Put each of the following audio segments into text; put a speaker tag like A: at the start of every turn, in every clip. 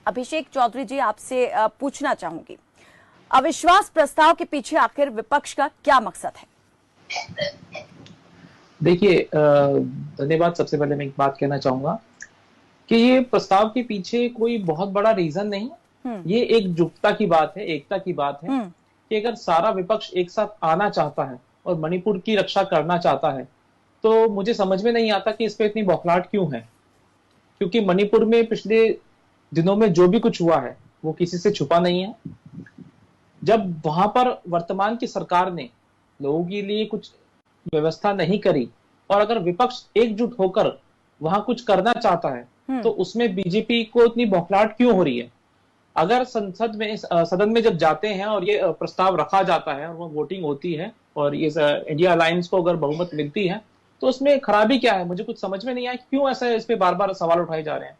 A: अभिषेक चौधरी जी, आपसे पूछना चाहूंगी, अविश्वास प्रस्ताव के पीछे आखिर विपक्ष का क्या मकसद है?
B: देखिए, धन्यवाद। सबसे पहले मैं एक बात कहना चाहूंगा कि ये प्रस्ताव के पीछे कोई बहुत बड़ा रीजन नहीं है।
A: हम्म।
B: ये एकजुटता की बात है, एकता की बात है
A: हम्म।
B: कि अगर सारा विपक्ष एक साथ आना चाहता है और मणिपुर की रक्षा करना चाहता है, तो मुझे समझ में नहीं आता कि इस पे इतनी बौखलाहट क्यों है। क्योंकि मणिपुर में पिछले दिनों में जो भी कुछ हुआ है वो किसी से छुपा नहीं है। जब वहां पर वर्तमान की सरकार ने लोगों के लिए कुछ व्यवस्था नहीं करी, और अगर विपक्ष एकजुट होकर वहां कुछ करना चाहता है, तो
A: हम्म।
B: उसमें बीजेपी को इतनी बौखलाहट क्यों हो रही है? अगर संसद में, सदन में जब जाते हैं और ये प्रस्ताव रखा जाता है और वो वोटिंग होती है और ये इंडिया अलायंस को अगर बहुमत मिलती है, तो उसमें खराबी क्या है? मुझे कुछ समझ में नहीं आया कि क्यों ऐसा इस पे बार बार सवाल उठाए जा रहे हैं।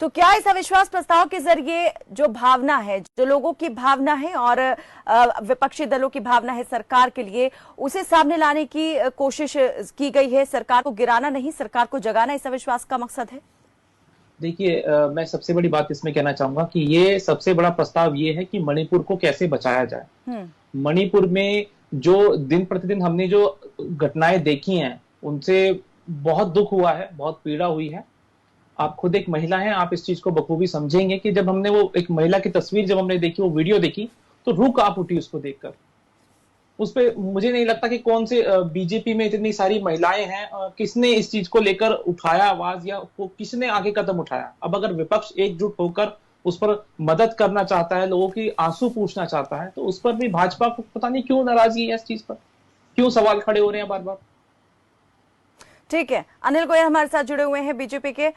A: तो क्या इस अविश्वास प्रस्ताव के जरिए जो भावना है, जो लोगों की भावना है और विपक्षी दलों की भावना है सरकार के लिए, उसे सामने लाने की कोशिश की गई है? सरकार को गिराना नहीं, सरकार को जगाना इस अविश्वास का मकसद है?
B: देखिए, मैं सबसे बड़ी बात इसमें कहना चाहूंगा कि ये सबसे बड़ा प्रस्ताव ये है कि मणिपुर को कैसे बचाया जाए।
A: हम्म।
B: मणिपुर में जो दिन प्रतिदिन हमने जो घटनाएं देखी हैं, उनसे बहुत दुख हुआ है, बहुत पीड़ा हुई है। आप खुद एक महिला हैं, आप इस चीज को बखूबी समझेंगे कि जब हमने वो एक महिला की तस्वीर जब हमने देखी, वो वीडियो देखी, तो रूह कांप उठी उसको देखकर। उस पे मुझे नहीं लगता कि कौन से बीजेपी में इतनी सारी महिलाएं हैं, किसने इस चीज को लेकर उठाया आवाज, या किसने आगे कदम उठाया। अब अगर विपक्ष एकजुट होकर उस पर मदद करना चाहता है, लोगों की आंसू पूछना चाहता है, तो उस पर भी भाजपा को पता नहीं क्यों नाराजगी है। इस चीज पर क्यों सवाल खड़े हो रहे हैं बार बार?
A: ठीक है, अनिल गोयल हमारे साथ जुड़े हुए हैं बीजेपी के।